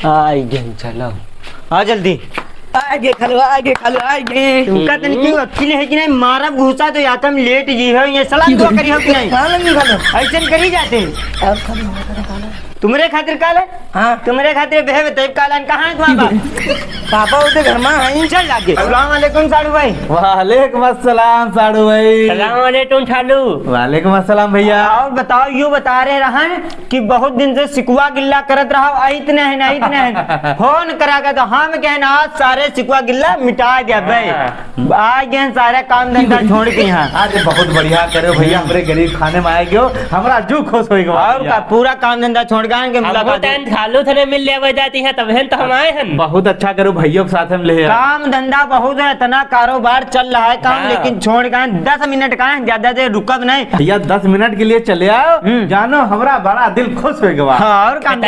आगे चलो आ जल्दी आगे खलो आगे तुमका तन की अखिल है कि नहीं मारब घुसा तो या तुम लेट जी हो ये सलाम दुआ करी हो कि नहीं ऐसे करी जाते अब खलो तुम्हारे खातिर काल है हां तुम्हारे खातिर बेहे बताइब कालन कहां है तुम्हारा पापा उधर घर में है चल आगे अस्सलाम वालेकुम साडू भाई वालेकुम अस्सलाम साडू भाई। सलाम वालेकुम ठालू वालेकुम अस्सलाम भैया। और बताओ यूं बता रहे रहन कि बहुत दिन से सिकवा गिल्ला करत रहा इतने है ना इतने है फोन करागा तो हम कहना आज सारे सिकवा गिल्ला मिटा दिया भाई आ गए सारे काम धंधा छोड़ के यहाँ अरे बहुत बढ़िया करे भैया हमरे गरीब खाने में आए गयो हमरा जू खुश होई गवा और का पूरा काम धंधा छोड़ गए के मुलाकात ठालू थने मिल ले जाती है तब तो हम आए हैं। बहुत अच्छा करो भैया के साथ हम ले काम धंधा बहुत है इतना कारोबार चल रहा है काम लेकिन छोड़ गए 10 मिनट का है ज्यादा देर रुकब नहीं भैया 10 मिनट के लिए चले आओ जानो हमरा बड़ा दिल खुश हो गवा। और काम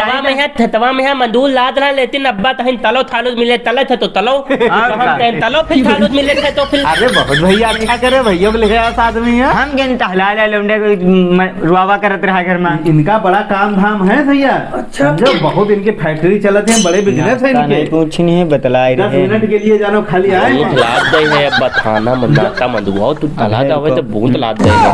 थतवा में है मंदूल लाद रहा लेकिन अब्बा तहन तलो थालू मिले तले थे तो तलो तलो फिर थालू मिले थे तो फिर अरे बहुत भैया अच्छा करे भैया ले आया साथ में है हम गेन टहला ले लौंडे रुआवा करत रहा घर में इनका बड़ा काम धाम है भैया। अच्छा जो बहुत इनकी फैक्ट्री चलते हैं बड़े बिजनेस है इनके कुछ नहीं बतलाए 10 मिनट के लिए जानो खाली आए लाद दे है अब्बा थाना मंदाता मंदुआ तू तला जावे तो बूंद लाद दे है।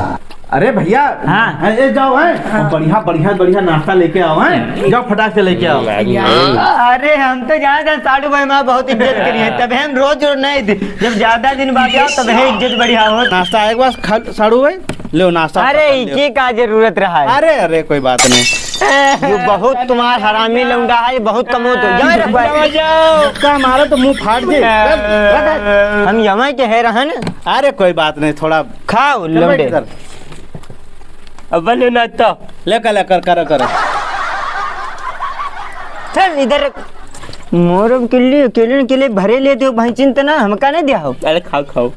अरे भैया हाँ ए जाओ है बढ़िया बढ़िया बढ़िया नाश्ता लेके आओ है जाओ फटाक से लेके आओ। अरे हम तो जाना साडू भाई माँ बहुत इज्जत करी है तब हम रोज नहीं जब ज्यादा दिन बाद आओ तब है इज्जत बढ़िया हो नाश्ता एक बार साडू भाई लो नाश्ता। अरे इसी का जरूरत रहा है। अरे अरे कोई बात नहीं ये बहुत तुम्हारा हरामी लौंडा है बहुत कमो तो जाओ मारो तो मुंह फाड़ दे हम यमा के है रहन। अरे कोई बात नहीं थोड़ा खाओ लौंडे अब ना तो लेकर करो करो चल इधर मोरम के लिए भरे लेते हो भाई चिंता ना हमका नहीं दिया हो। अरे खाओ खाओ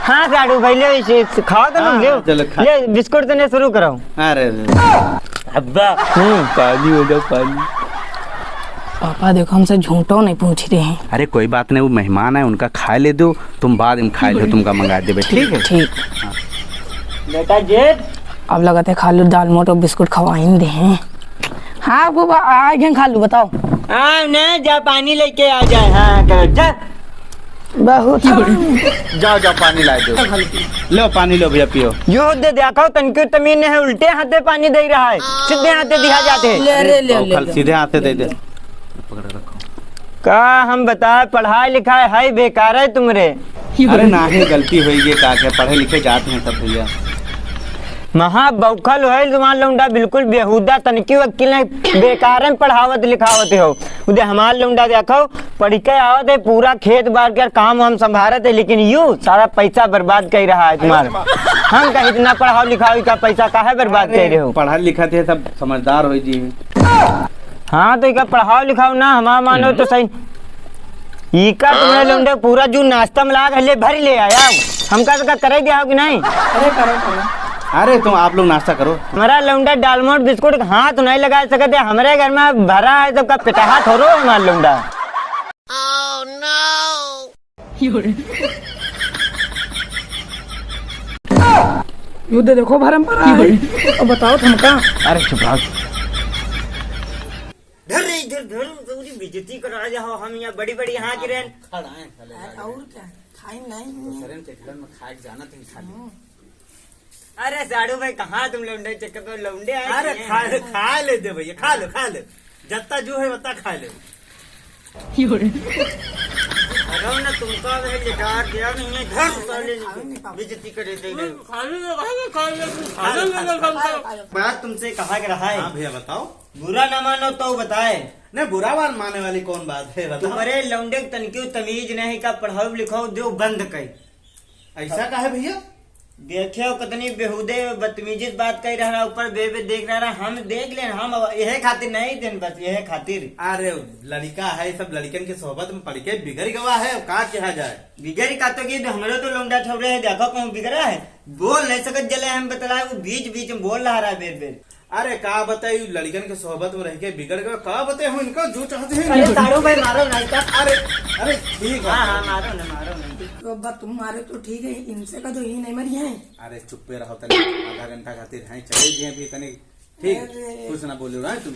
हाँ साडू भाई ले खाओ तो ले बिस्कुट तो नहीं शुरू कराओ। अरे अब्बा पानी हो जाओ पानी। पापा देखो हमसे झूठो नहीं पूछ रहे हैं। अरे कोई बात नहीं वो मेहमान है उनका खा ले दो तुम बाद में खा लो तुमका मंगा दे ठीक है ठीक बेटा जेठ अब लगाते खालू दाल मोटो बिस्कुट खवाइन दे हैं। हाँ बुआ आ गए खालू बताओ। हाँ न जा पानी लेके आ जाए। हाँ करो जा बहुत जाओ जाओ पानी ला दो लो पानी लो भैया पियो। यो दे देखो तनके तमीन है उल्टे हाथे पानी दे रहा है सीधे हाथे दिया जाते ले सीधे हाथे दे दे का हम बताए पढ़ाई लिखाई है बेकार है तुमरे। अरे ना ही गलती हुई का क्या पढ़े लिखे जाते हैं सब भैया महा बौखल है तुम्हारा लौंडा बिल्कुल बेहुदा तनकी वकील बेकार में पढ़ावत लिखावत हो उधर हमारा लौंडा देखो पढ़ के आवत है पूरा खेत बार कर काम हम संभालते है लेकिन यू सारा पैसा बर्बाद कर रहा है तुम्हारा। हम कहीं इतना पढ़ाओ लिखाओ का पैसा काहे बर्बाद कर रहे हो। पढ़ा लिखा थे सब समझदार हो जी। हाँ तो इका पढ़ाओ लिखाओ ना हमारा मानो तो सही इका तुम्हारे लौंडे पूरा जो नाश्ता में लाग हले भर ले आया हमका तो करे दिया कि नहीं। अरे करो अरे तुम आप लोग नाश्ता करो हमारा लौंडा दालमोट बिस्कुट हाथ नहीं लगा सकते हमारे घर में भरा है सबका पिटाहा थोड़ो है हमारा लौंडा। युद्ध देखो भरम पर अब बताओ तुमका। अरे चुप रहो बेइज्जती करा जाओ हम यहाँ बड़ी बड़ी यहाँ की रहन और क्या खाई नहीं। अरे साडू भाई कहाँ तुम लौंडे चक्कर तो लौंडे आए। अरे खा ले दे भैया खा लो जत्ता जो है वत्ता खा लो। अरे ना तुमका वह लिकार दिया नहीं है घर साले बेइज्जती करे दे बात तुमसे कहा के रहा है। भैया बताओ बुरा ना मानो तो बताए नहीं बुरा बात मानने वाली कौन बात है बताओ। तुम्हारे लौंडे तनकी तमीज नहीं का पढ़ाओ लिखाओ जो बंद कर ऐसा का है भैया देखे कितनी बेहुदे बदतमीजी बात कर रहा ऊपर बे देख रहा हम देख ले हम यह खातिर नहीं दिन बस यह खातिर। अरे लड़का है सब लड़कन के सोहबत में पढ़ के बिगड़ गवा है का कहा जाए बिगड़ का तो की हमारे तो लौंडा छोड़ रहे हैं देखो कौन बिगड़ा है बोल नहीं सकत जले हम बतलाए वो बीच बीच में बोल रहा है बेर बेर। अरे का बताई लड़कन के सोहबत में रह के बिगड़ गए का बताए हम इनको जो चाहते हैं। अरे साड़ू भाई मारो नहीं था। अरे अरे ठीक है हाँ मारो नहीं तो अब्बा तुम मारे तो ठीक है इनसे का तो यही नहीं मरी है। अरे चुप्पे रहो तनी आधा घंटा खातिर हैं चले गए भी तनी ठीक कुछ ना बोलो ना तुम।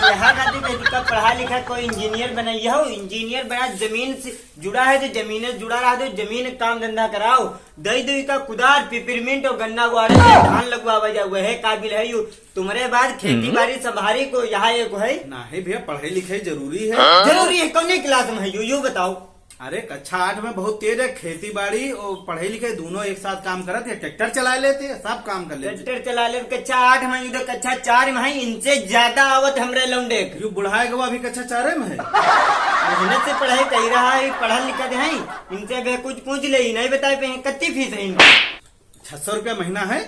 यहाँ खातिर कह का पढ़ा लिखा कोई इंजीनियर बनाई हो, इंजीनियर बना जमीन से जुड़ा है तो जमीन से जुड़ा रहा तो जमीन काम धंधा कराओ, दही दही का कुदार पिपरमिंट और गन्ना गुआड़े धान लगवा जाओ, वह काबिल है यू। तुम्हारे बाद खेती बाड़ी संभारी को यहाँ एक है नहीं भैया, पढ़ाई लिखाई जरूरी है। जरूरी है। कौन क्लास में है यू बताओ। अरे कक्षा 8 में बहुत तेज है, खेती बाड़ी और पढ़ाई लिखाई दोनों एक साथ काम करते हैं, ट्रैक्टर चला लेते हैं, सब काम कर लेते ट्रैक्टर चला ले। कक्षा 8 में उधर कक्षा 4 में है, इनसे ज्यादा आवत हमरे लौंडे यू बुढ़ाए गवा अभी कक्षा 4 में है। मेहनत से पढ़ाई कर रहा है, पढ़ा लिखा है, इनसे वे कुछ पूछ ले नहीं बता पे कितनी फीस है इनकी। 600 रुपया महीना है।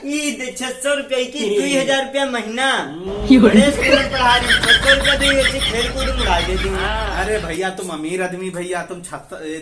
600 रुपये की 2000 रुपया महीना। बड़े स्कूल में पढ़ा रही 600 रुपया तो ऐसे खेल कूद में उड़ा देती हूँ। अरे भैया तुम अमीर आदमी, भैया तुम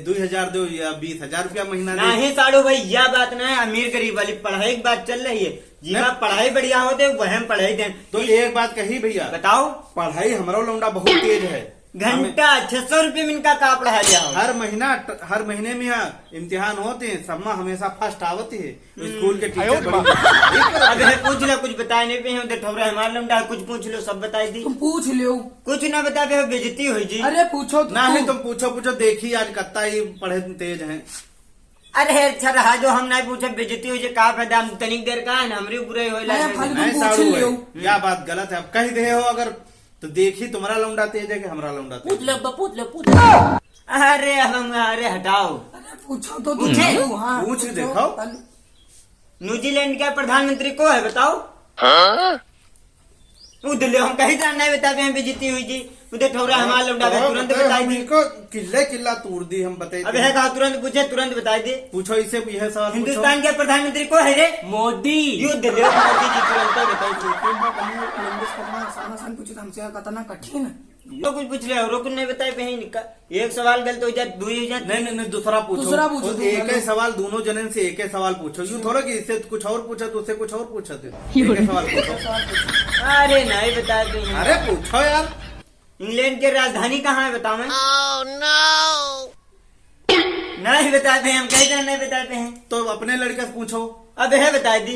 2000 दो या 20,000 रुपया महीना दे। नहीं साड़ू भाई, यह बात ना है अमीर गरीब वाली, पढ़ाई की बात चल रही है। जीवा पढ़ाई बढ़िया होते वह हम पढ़ाई दें। तो एक बात कही भैया, बताओ। पढ़ाई हमारा लौंडा बहुत तेज है। घंटा 600 रुपये में इनका का पढ़ा लिया हो। हर महीने में इम्तिहान होते हैं, सब में हमेशा फर्स्ट आवती है। स्कूल के टीचर अब है पूछ लो, कुछ बताए नहीं पे उधर ठोरा हमारा लौंडा, कुछ पूछ लो सब बताई दी। तुम पूछ लो। कुछ ना बता पे बेइज्जती हुई जी। अरे पूछो ना है, तुम पूछो देखी आज कत्ता ही पढ़े तेज हैं। अरे अच्छा रहा जो हम नहीं पूछे, बेइज्जती हुई का फायदा, हम तनिक देर का है ना हमरी बुरे हो नहीं साड़ू है, क्या बात गलत है। अब कह दे हो अगर तो देखी तुम्हारा लौंडा तेज है कि हमारा लौंडा तेज। पूछ लो। अरे अरे हटाओ। अरे पूछो तो पूछे? पूछ देखो। न्यूजीलैंड का प्रधानमंत्री को है बताओ। उधर हम कहीं जान नहीं बताते हैं, बेइज्जती हुई जी। उधर ठोरा हमारा लौंडा तुरंत बताई दी। किल्ला तूर दी हम बताए। अब है कहा तुरंत पूछे, तुरंत बताई दे। पूछो इसे यह सवाल। हिंदुस्तान के प्रधानमंत्री को है रे मोदी। युद्ध ले मोदी जी तुरंत बताई दी। आसान पूछो हमसे कितना कठिन। जो कुछ पूछ ले और कुछ नहीं बताए पे इनका। एक सवाल गलत हो जाए, दो ही हो जाए। नहीं दूसरा पूछो। एक ही सवाल दोनों जने से एक ही सवाल पूछो। यूँ थोड़ा कि इससे कुछ और पूछा तो उससे कुछ और पूछा थे। एक ही सवाल पूछो। अरे नहीं बताए पे। अरे पूछो यार। इंग्लैंड की राजधानी कहाँ है बताओ। नहीं बताते हम, कहीं नहीं बताते हैं। तो अपने लड़के से पूछो। अब है बता दी।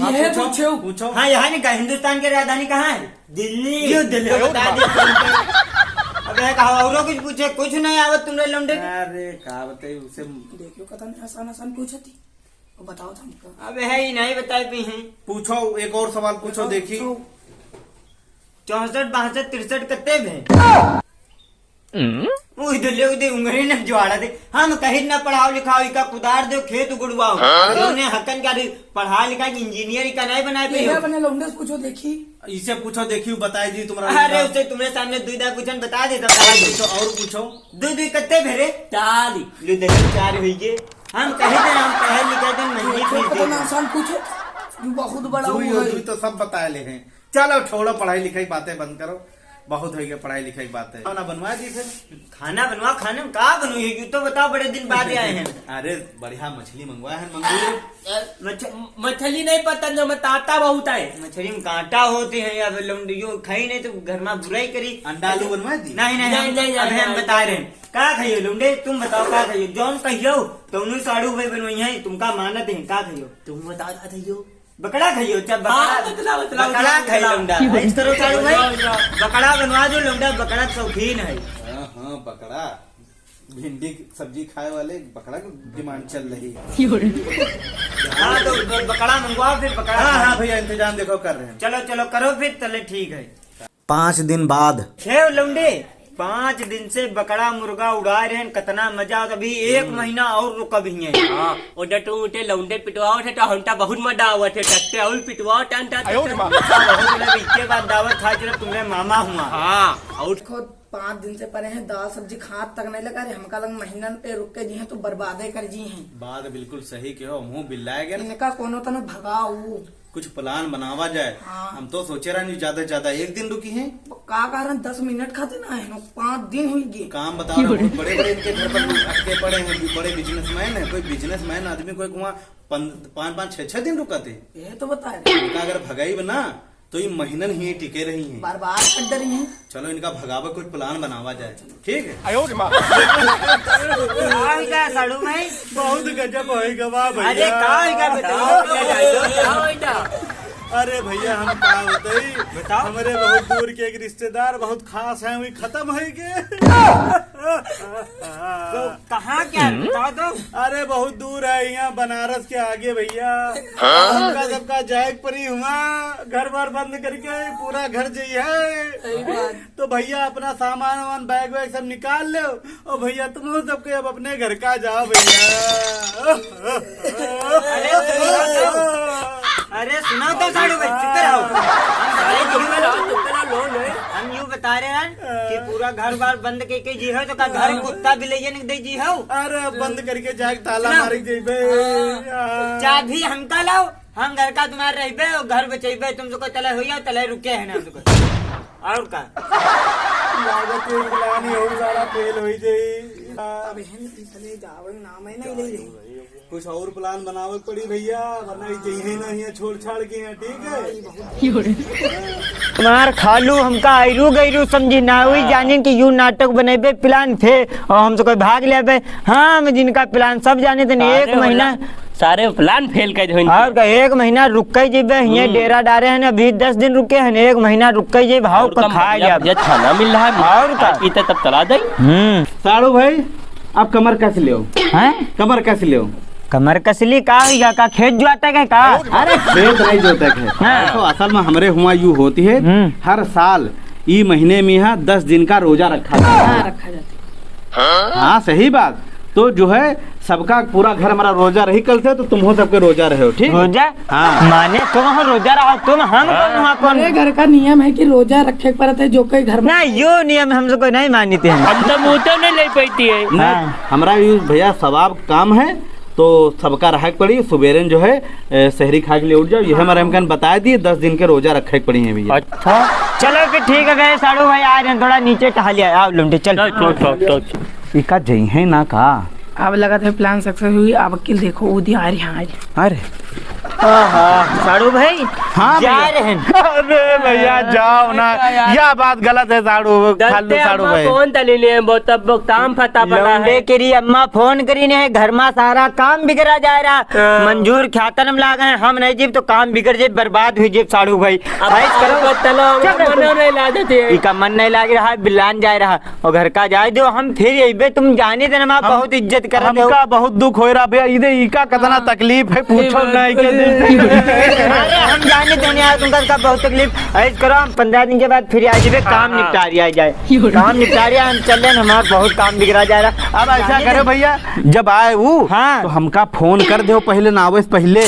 पूछो। हाँ यहाँ नहीं कहा, हिंदुस्तान की राजधानी कहाँ है? दिल्ली। क्यों दिल्ली बता दी। अब है कहा और कुछ पूछे, कुछ नहीं आवत तुमने लौंडे। अरे कहा बताइए उसे। देखियो कितना आसान पूछी थी, बताओ हमको। अब है ही नहीं बताए पे हैं। पूछो एक और सवाल पूछो देखी। 64 62 63 कत्ते हैं? उधर उंगली न जुआड़ा दे। हम कहीं न पढ़ाओ लिखाओ, इका कुदार दो खेत उगड़वाओ। हकन का पढ़ा लिखा इंजीनियर का नहीं बनाए पे हो। अपने लौंडे से पूछो देखी। इसे पूछो देखी बताए जी तुम्हारा। अरे उसे तुम्हारे सामने दुईदा कुछ बता दे। और पूछो। दो कत्ते भेरे 4 हुई गे। हम कहे थे हम पढ़े लिखे थे महंगी फीस कितना आसान पूछो, बहुत बड़ा तो सब बता ले हैं। चलो छोड़ो पढ़ाई लिखाई बातें बंद करो, बहुत हो गया पढ़ाई लिखाई बातें। खाना बनवा दी फिर। खाना बनवा, खाने में कहा बनू ये तो बताओ, बड़े दिन बाद आए हैं। अरे बढ़िया मछली मंगवाया है। मंगू मछली नहीं पसंद, जो ताता बहुत है। मछली में कांटा होते हैं या लौंडियो खाई नहीं तो घर में बुराई करी। अंडा आलू बनवा दी। नहीं अब हम बता रहे हैं का खाइयो लौंडे, तुम बताओ का खाइयो। जौन कहियो तो साड़ू भाई बनवाई है, तुमका मानत है का खाइयो। तुम बता दो। बकरा खाइयो। क्या बतलाओ। बकरा खाई लौंडा। इस करो साड़ू भाई, बकरा बनवा दो लौंडा, बकरा शौकीन है। हाँ बकरा, भिंडी की सब्जी खाए वाले बकरा की डिमांड चल रही है। हाँ तो बकरा मंगवाओ फिर बकरा। हाँ भैया इंतजाम देखो कर रहे हैं। चलो करो फिर, चले ठीक है। 5 दिन बाद लौंडे 5 दिन से बकरा मुर्गा उड़ा रहे हैं, कितना मजा। अभी 1 महीना और रुका भी है। उधर तुम उठे लौंडे पिटवाओ थे तो हमटा बहुत मजा हुआ थे। टट्टे और पिटवाओ टन इसके बाद दावत खा चलो तुम्हें मामा हुआ। हाँ और 5 दिन से परे हैं, दाल सब्जी खाद तक नहीं लगा रहे। हमका लग महीना पे रुक के जी हैं तो बर्बादे कर जी हैं। बात बिल्कुल सही कहो, मुंह बिल्लाएगा। इनका कोनो तो न भगाऊ, कुछ प्लान बनावा जाए। हाँ। हम तो सोचे रहा नहीं ज्यादा से ज्यादा 1 दिन रुकी हैं। का कारण 10 मिनट खाते ना है, 5 दिन हुई गए। काम बता रहे हैं, बड़े इनके घर पर अटके पड़े हैं, बड़े बिजनेसमैन है। कोई बिजनेसमैन आदमी कोई वहाँ 5-5 6-6 दिन रुकाते। ये तो बता रहे इनका अगर भगाई बना तो ये महीनन ही टिके रही हैं। बार कर रही हैं। चलो इनका भगावा कुछ प्लान बनावा जाए, ठीक है। साड़ू भाई बहुत गजब होएगा वाह अरे का बताओ। अरे भैया हम क्या बताई, हमारे बहुत दूर के एक रिश्तेदार बहुत खास हैं, वही खत्म है के। तो कहाँ क्या बताओ तो। अरे बहुत दूर है, यहाँ बनारस के आगे भैया। हमका सबका जायक परी हुआ, घर बार बंद करके पूरा घर जाइए। तो भैया अपना सामान वामान बैग वैग सब निकाल लो और भैया तुम सबके अब अपने घर का जाओ भैया। अरे सुनो तो साड़ू भाई, चुप रहो। हम यूँ बता रहे हैं कि पूरा घर बार बंद करके जी हो, तो का घर कुत्ता भी ले नहीं दे जी हो। अरे बंद करके जाके ताला मार देबे। चाबी हमका लाओ, हम घर का तुम्हारे रहबे और घर बचेबे। तुम तो तले हुई तले रुके है ना हमको। और का लागत एक लानी हो सारा फेल हो जाई। कुछ और प्लान बनावे पड़ी भैया, वरना चाहिए ना यहाँ छोड़ छाड़ के यहाँ। ठीक है मार खालू हमका आयरू गयरू समझी ना हुई, जाने कि यू नाटक बनेबे प्लान थे और हम तो कोई भाग ले। हाँ मैं जिनका प्लान सब जाने थे। एक महीना सारे प्लान फेल कर दो। और का एक महीना रुक के जेबे, ये डेरा डारे हैं अभी 10 दिन रुके हैं, एक महीना रुक के जे भाव का खा गया खाना मिल रहा है और का पीते तब तला दे। साड़ू भाई आप कमर कस ले, कमर कस ले। कमर कसली का हुआ का खेत जुआता है का? अरे खेत नहीं जोता है। तो असल में हमारे हुआ यू होती है, हर साल ई महीने में यहाँ 10 दिन का रोजा रखा जाता है। हाँ सही बात। तो जो है सबका पूरा घर हमारा रोजा रही कल से, तो तुम हो सबके रोजा रहे हो। ठीक रोजा? हाँ माने तुम हो रोजा रहो, तुम हम कौन? मेरे घर का नियम है कि रोजा रखे पड़ता है जो कोई घर में। ना यो नियम हम सबको नहीं मानते हैं। हम तो मुँह तो नहीं ले पाती है। हमारा ये भैया सवाब काम है, तो सबका रहा पड़ी। सुबेरे जो है शहरी खा के लिए उठ जाओ, यह हमारे हमकन बता दिए 10 दिन के रोजा रखे पड़ी है भैया। अच्छा चलो फिर ठीक है गए साड़ू भाई आ रहे हैं, थोड़ा नीचे टहलिया आओ लुंडे चल। इका जई है ना का अब लगा था प्लान सक्सेस हुई। अब वकील देखो उदी आ रही है। अरे साड़ू भाई हाँ जा रहे हैं। अरे भैया जाओ ना, यह बात गलत है साड़ू खालू साड़ू भाई। फोन तली ले बहुत तब काम फता पड़ा है करी अम्मा फोन करी ने घर में सारा काम बिगड़ा जा रहा। मंजूर ख्यातनम लागे हैं, हम नहीं जीव तो काम बिगड़ जाए, बर्बाद हुई जेब साड़ू भाई। करो तलो नहीं ला देते। इका मन नहीं लाग रहा, बिलान जा रहा और घर का जाए दो हम फिर यही तुम जाने देना बहुत इज्जत कर हमका बहुत दुख हो रहा भैया। इधर इका कितना तकलीफ है पूछो नहीं के। अरे हम जाने देने आए तुमका बहुत तकलीफ। ऐसे करो हम 15 दिन के बाद फिर आ जाए, काम निपटा रिया जाए। काम निपटा रिया हम चल रहे, हमारा बहुत काम बिगड़ा जा रहा। अब ऐसा करो भैया, जब आए वो हाँ तो हमका फोन कर दो पहले ना आवे पहले।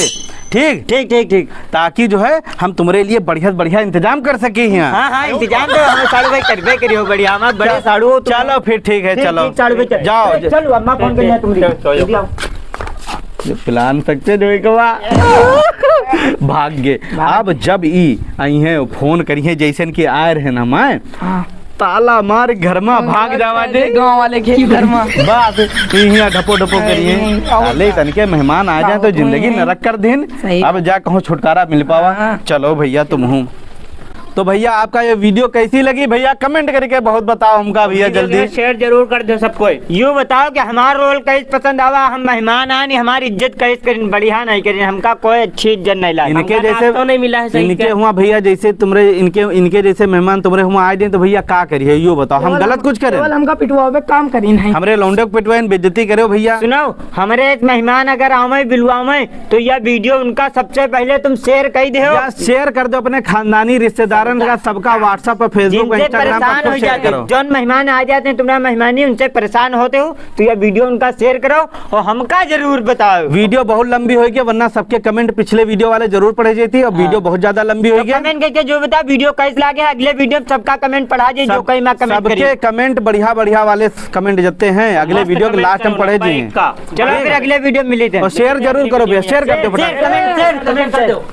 ठीक ठीक ठीक ठीक, ताकि जो है हम तुम्हारे लिए बढ़िया बढ़िया इंतजाम कर सके यहाँ। हाँ हाँ इंतजाम तो हम साड़ू भाई करबे करियो बढ़िया। हम बड़े साड़ू हो। चलो फिर ठीक है, चलो साड़ू भाई जाओ। चलो अम्मा फोन कर लिया तुम प्लान सकते भाग्य। अब जब ई आई है फोन करिए जैसन की आए रहे ना मैं ताला मार घर में भाग जावा दे गाँव वाले के घर में बात यहाँ ढपो ढपो करिए। ले तनके मेहमान आ जाए तो जिंदगी नरक कर दिन। अब जा कहूँ छुटकारा मिल पावा। चलो भैया तुम हूँ तो भैया आपका ये वीडियो कैसी लगी भैया कमेंट करके बहुत बताओ हमका भैया जल्दी। शेयर जरूर कर दो सबको। यूँ बताओ कि हमारा रोल कैसे पसंद आवा, हम मेहमान आने हमारी इज्जत कैसे करें, बढ़िया नहीं करें, हमका कोई अच्छी इज्जत नहीं लगी। इनके जैसे तो नहीं मिला है सही इनके हुआ भैया जैसे तुम्हारे इनके जैसे मेहमान तुम्हारे हुआ आए दिन तो भैया क्या करिए यो बताओ, हम गलत कुछ करें? हमका पिटवावे काम करी नहीं, हमरे लौंडे को पिटवाए बेइज्जती करो भैया। सुनो हमारे एक मेहमान अगर आवे बिलवावे तो यह वीडियो उनका सबसे पहले तुम शेयर कर दो। शेयर कर दो अपने खानदानी रिश्तेदारों का, सबका व्हाट्सएप पर फेसबुक पर इंस्टाग्राम पर हो शेयर करो। जो मेहमान आ जाते हैं तुम्हारा मेहमानी उनसे परेशान होते हो तो यह वीडियो उनका शेयर करो और हमका जरूर बताओ। वीडियो बहुत लंबी होगी वरना सबके कमेंट पिछले वीडियो वाले जरूर पढ़े जाती और वीडियो बहुत ज्यादा लंबी होगी। कमेंट करके जो बता वीडियो कैसे लगे, अगले वीडियो सबका कमेंट पढ़ा जाए जो कहीं सबके कमेंट बढ़िया बढ़िया वाले कमेंट जते हैं अगले वीडियो के लास्ट में पढ़े जी। चलो फिर अगले वीडियो मिले थे और शेयर जरूर करो भैया, शेयर कर दो कमेंट कर दो।